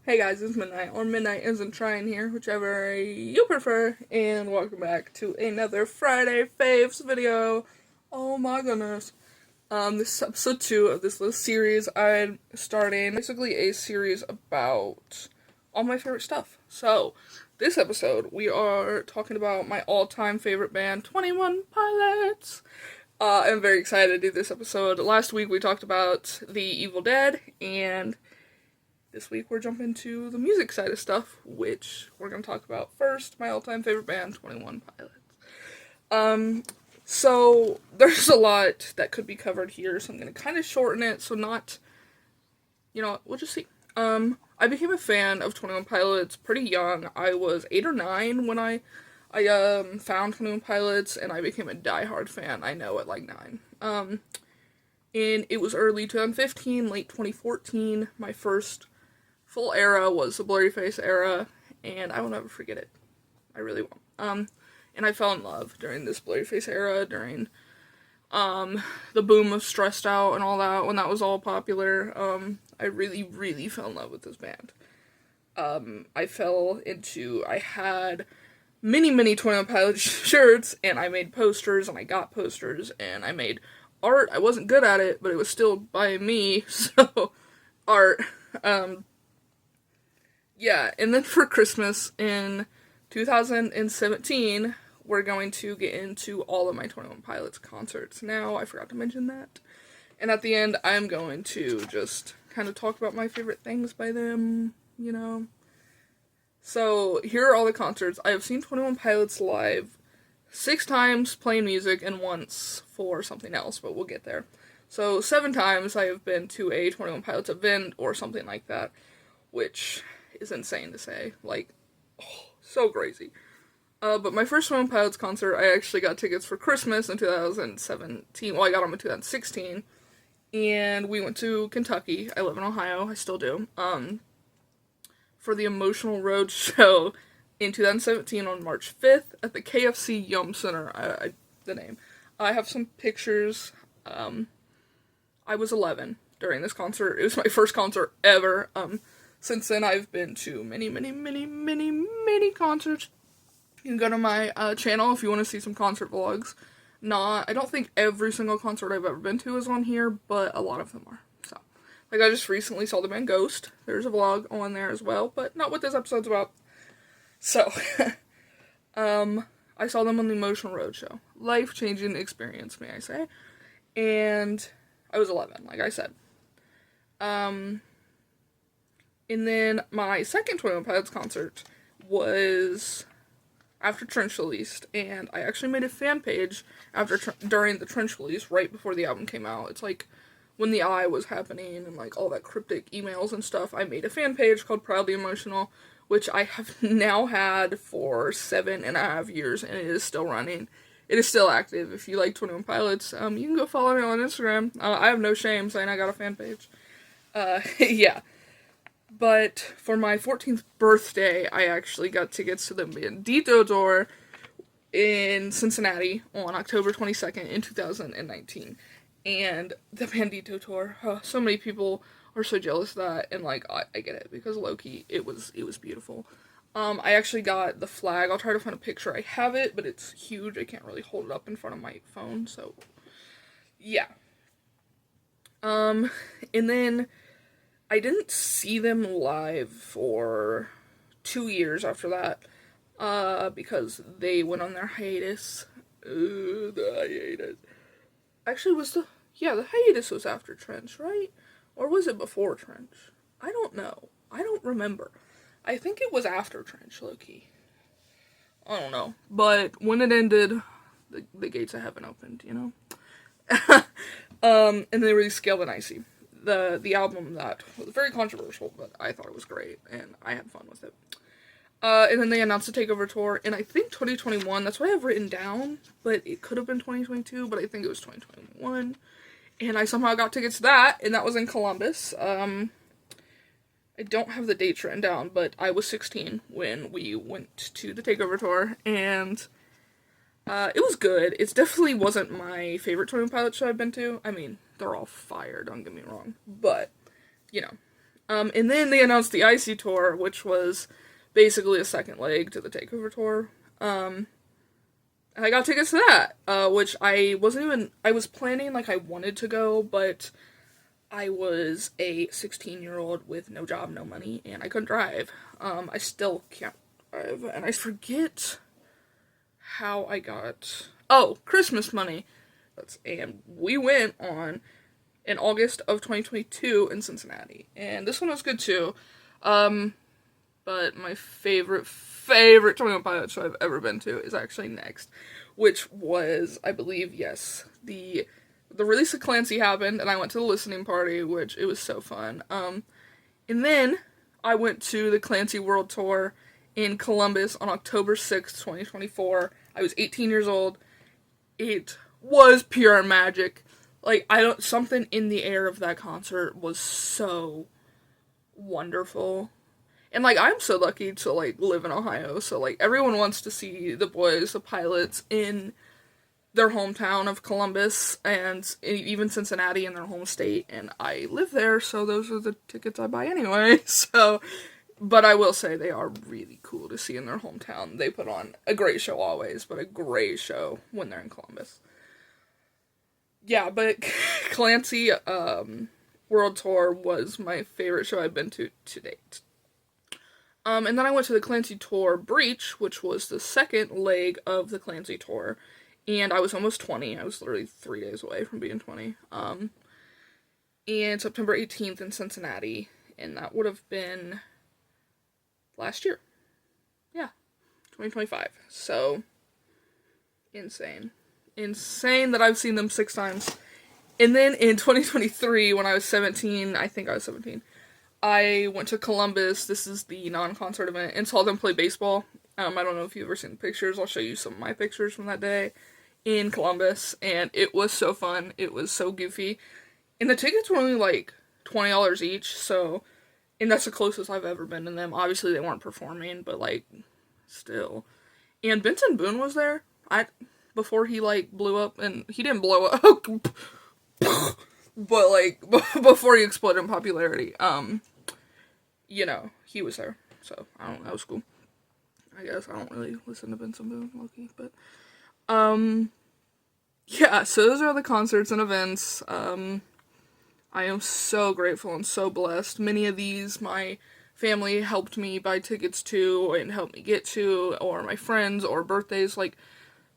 Hey guys, it's Midnight, or Midnightisn't Trying here, whichever you prefer, and welcome back to another Friday Favs video. Oh my goodness. This is episode 2 of this little series I'm starting, basically a series about all my favorite stuff. So, this episode, we are talking about my all-time favorite band, 21 Pilots. I'm very excited to do this episode. Last week we talked about The Evil Dead, and this week we're jumping to the music side of stuff, which we're going to talk about first. My all-time favorite band, 21 Pilots. So there's a lot that could be covered here, so I'm going to kind of shorten it, so not, we'll just see. I became a fan of 21 Pilots pretty young. I was 8 or 9 when I found 21 Pilots, and I became a diehard fan, I know, at like 9. And it was early 2015, late 2014, my first full era was the Blurry Face era, and I will never forget it. I really won't. And I fell in love during this Blurry Face era, during, the boom of Stressed Out and all that, when that was all popular. I really, really fell in love with this band. I had many 21 Pilots shirts, and I made posters, and I got posters, and I made art. I wasn't good at it, but it was still by me, so, art. Yeah, and then for Christmas in 2017, we're going to get into all of my 21 Pilots concerts. Now, I forgot to mention that. And at the end, I'm going to just kind of talk about my favorite things by them, So, here are all the concerts. I have seen 21 Pilots live 6 times playing music and once for something else, but we'll get there. So, 7 times I have been to a 21 Pilots event or something like that, which is insane to say. So crazy. But my first 21 Pilots concert, I actually got tickets for Christmas in 2017. Well, I got them in 2016. And we went to Kentucky. I live in Ohio. I still do. For the Emotional Road show in 2017 on March 5th at the KFC Yum Center. The name. I have some pictures. I was 11 during this concert. It was my first concert ever. Since then, I've been to many concerts. You can go to my channel if you want to see some concert vlogs. I don't think every single concert I've ever been to is on here, but a lot of them are. So, I just recently saw the band Ghost. There's a vlog on there as well, but not what this episode's about. So, I saw them on the Emotional Road show. Life-changing experience, may I say. And I was 11, like I said. And then my second 21 Pilots concert was after Trench released, and I actually made a fan page during the Trench release, right before the album came out. It's like when the Eye was happening and like all that cryptic emails and stuff. I made a fan page called Proudly Emotional, which I have now had for 7.5 years, and it is still running. It is still active. If you like 21 Pilots, you can go follow me on Instagram. I have no shame saying I got a fan page. Yeah. But for my 14th birthday, I actually got tickets to the Midnightisnttrying tour in Cincinnati on October 22nd in 2019. And the Midnightisnttrying tour, so many people are so jealous of that, and I get it, because low-key, it was beautiful. I actually got the flag. I'll try to find a picture. I have it, but it's huge. I can't really hold it up in front of my phone, so yeah. And then I didn't see them live for 2 years after that, because they went on their hiatus. The hiatus. Actually, the hiatus was after Trench, right? Or was it before Trench? I don't know. I don't remember. I think it was after Trench, low-key. I don't know. But when it ended, the gates of heaven opened, and they released Scaled and Icy. The album that was very controversial, but I thought it was great, and I had fun with it. And then they announced the Takeover tour, and I think 2021, that's what I have written down, but it could have been 2022, but I think it was 2021, and I somehow got tickets to that, and that was in Columbus. I don't have the dates written down, but I was 16 when we went to the Takeover tour, and it was good. It definitely wasn't my favorite 21 Pilots show I've been to. I mean, they're all fire, don't get me wrong. But, And then they announced the Icy Tour, which was basically a second leg to the Takeover Tour. I got tickets to that, which I was planning, like, I wanted to go, but I was a 16-year-old with no job, no money, and I couldn't drive. I still can't drive, and I forget how I got, Christmas money. And we went in August of 2022 in Cincinnati, and this one was good too. But my favorite 21 Pilots show I've ever been to is actually next, which was, I believe, yes, the release of Clancy happened, and I went to the listening party, which it was so fun. And then I went to the Clancy World Tour in Columbus on October 6th, 2024. I was 18 years old. It was pure magic. Like, something in the air of that concert was so wonderful. And, like, I'm so lucky to, like, live in Ohio, so, like, everyone wants to see the boys, the Pilots, in their hometown of Columbus, and even Cincinnati in their home state, and I live there, so those are the tickets I buy anyway, so, but I will say they are really cool to see in their hometown. They put on a great show always, but a great show when they're in Columbus. Yeah, but Clancy, World Tour was my favorite show I've been to date. And then I went to the Clancy Tour Breach, which was the second leg of the Clancy Tour, and I was almost 20. I was literally 3 days away from being 20. And September 18th in Cincinnati, and that would have been last year. Yeah, 2025. So, insane. Insane that I've seen them 6 times. And then in 2023, when I was 17, I think I was 17, I went to Columbus. This is the non-concert event, and saw them play baseball. I don't know if you've ever seen the pictures. I'll show you some of my pictures from that day in Columbus, and it was so fun. It was so goofy. And the tickets were only like $20 each, so, and that's the closest I've ever been to them. Obviously, they weren't performing, but, like, still. And Benson Boone was there. Before he, like, blew up, and he didn't blow up, but, like, before he exploded in popularity, you know, he was there, so, I don't know, that was cool. I guess I don't really listen to Benson Boone, low-key, but, yeah, so those are the concerts and events. I am so grateful and so blessed. Many of these, my family helped me buy tickets to, and helped me get to, or my friends, or birthdays, like,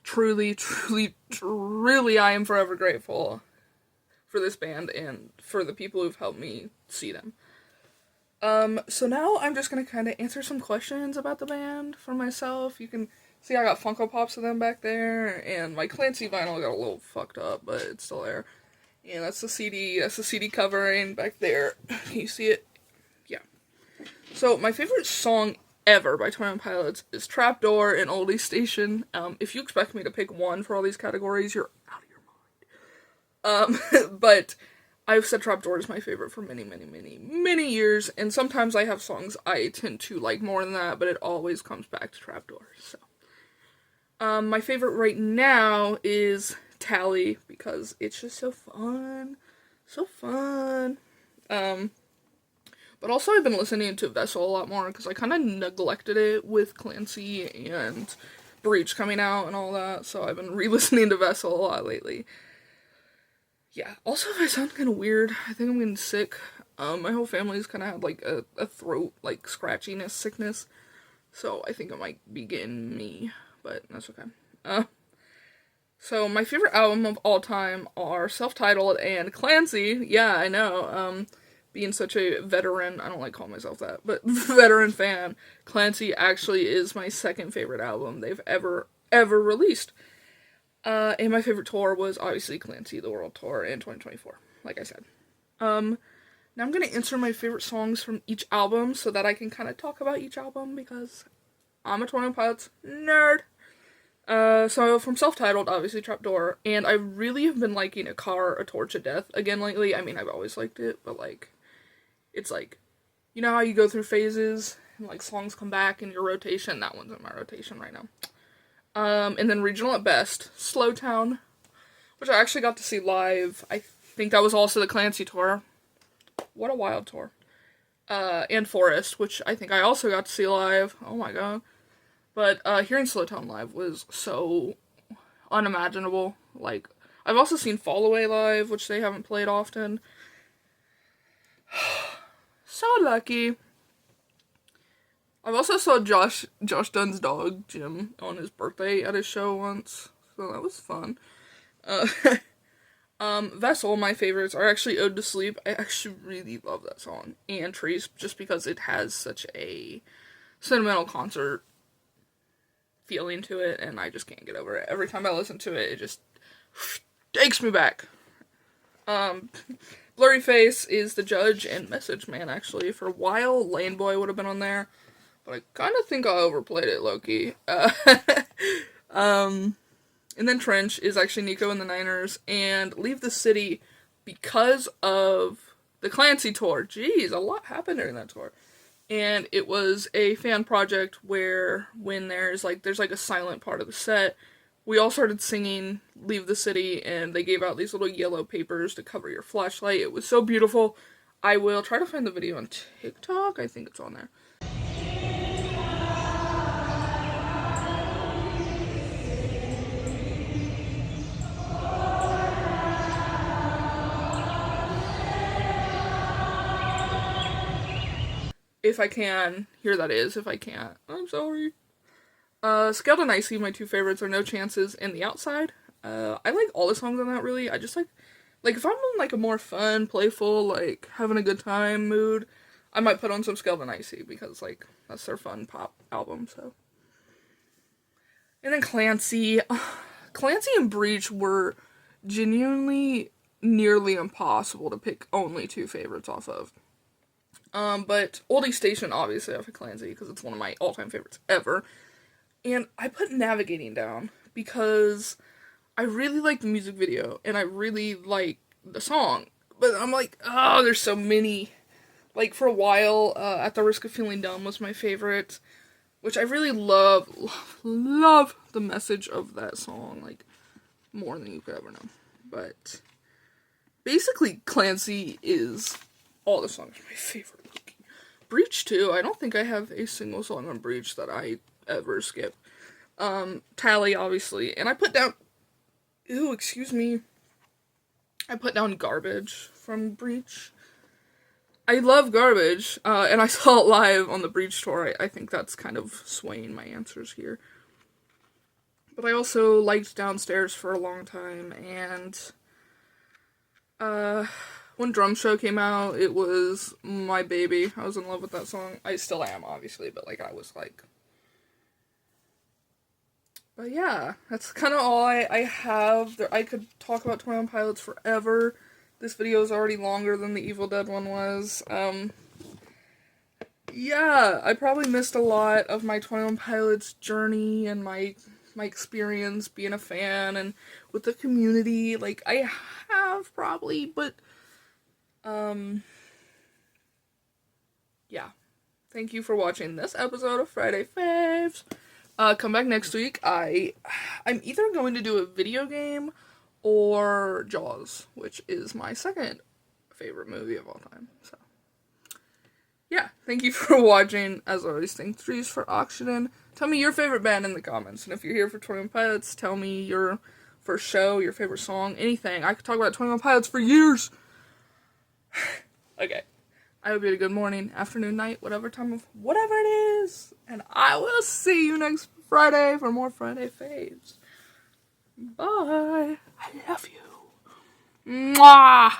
truly, truly, truly, I am forever grateful for this band, and for the people who've helped me see them. So now I'm just gonna kind of answer some questions about the band for myself. You can see I got Funko Pops of them back there, and my Clancy vinyl got a little fucked up, but it's still there. And that's the CD covering back there. Can you see it? Yeah. So my favorite song ever by 21 Pilots is Trapdoor and Oldie Station. If you expect me to pick one for all these categories, you're out of your mind. But I've said Trapdoor is my favorite for many, many, many, many years, and sometimes I have songs I tend to like more than that, but it always comes back to Trapdoor, so. My favorite right now is Tally, because it's just so fun. So fun. But also I've been listening to Vessel a lot more, because I kind of neglected it with Clancy and Breach coming out and all that, so I've been re-listening to Vessel a lot lately. Yeah, also if I sound kind of weird, I think I'm getting sick. My whole family's kind of had, like, a throat, like, scratchiness sickness, so I think it might be getting me, but that's okay. So my favorite album of all time are Self-Titled and Clancy. Yeah, I know, being such a veteran, I don't like calling myself that, but veteran fan, Clancy actually is my second favorite album they've ever released. And my favorite tour was obviously Clancy, the World Tour in 2024, like I said. Now I'm going to answer my favorite songs from each album so that I can kind of talk about each album, because I'm a 21 Pilots nerd. So from Self-Titled, obviously Trapdoor, and I really have been liking A Car, A Torch, A Death again lately. I mean, I've always liked it, but, like, it's like, you know how you go through phases, and, like, songs come back in your rotation? That one's in my rotation right now. And then Regional at Best, Slow Town, which I actually got to see live. I think that was also the Clancy tour. What a wild tour. and Forest, which I think I also got to see live. Oh my god. But hearing Slowtown live was so unimaginable. Like, I've also seen Fall Away live, which they haven't played often. So lucky. I've also saw Josh Dunn's dog, Jim, on his birthday at his show once. So that was fun. Vessel, my favorites are actually Ode to Sleep. I actually really love that song. And Trees, just because it has such a sentimental concert feeling to it, and I just can't get over it. Every time I listen to it, it just takes me back. Blurry Face is The Judge and Message Man, actually. For a while, Lane Boy would have been on there, but I kind of think I overplayed it, low-key. And then Trench is actually Nico and the Niners, and Leave the City because of the Clancy tour. Jeez, a lot happened during that tour. And it was a fan project where when there's like a silent part of the set, we all started singing Leave the City, and they gave out these little yellow papers to cover your flashlight. It was so beautiful. I will try to find the video on TikTok. I think it's on there. If I can, here that is. If I can't, I'm sorry. Scaled and Icy, my two favorites are No Chances and The Outside. I like all the songs on that, really. I just like if I'm in like a more fun, playful, like having a good time mood, I might put on some Scaled and Icy because like that's their fun pop album. So, and then Clancy and Breach were genuinely nearly impossible to pick only two favorites off of. But Oldie Station, obviously, off of Clancy, because it's one of my all-time favorites ever. And I put Navigating down, because I really like the music video, and I really like the song. But I'm like, oh, there's so many. Like, for a while, At the Risk of Feeling Dumb was my favorite, which I really love the message of that song, like, more than you could ever know. But, basically, Clancy is all the songs are my favorite. Breach, too. I don't think I have a single song on Breach that I ever skip. Tally, obviously. And I put down... Ew, excuse me. I put down Garbage from Breach. I love Garbage, and I saw it live on the Breach tour. I think that's kind of swaying my answers here. But I also liked Downstairs for a long time, and... when Drum Show came out, it was my baby. I was in love with that song. I still am, obviously, but, like, I was, like... But, yeah, that's kind of all I have. I could talk about 21 Pilots forever. This video is already longer than the Evil Dead one was. Yeah, I probably missed a lot of my 21 Pilots journey and my experience being a fan and with the community. Like, I have probably, but... yeah. Thank you for watching this episode of Friday Faves. Come back next week. I'm either going to do a video game or Jaws, which is my second favorite movie of all time. So, yeah. Thank you for watching. As always, thank Trees for auctioning. Tell me your favorite band in the comments. And if you're here for 21 Pilots, tell me your first show, your favorite song, anything. I could talk about 21 Pilots for years. Okay. I hope you had a good morning, afternoon, night, whatever it is. And I will see you next Friday for more Friday Faves. Bye. I love you. Mwah.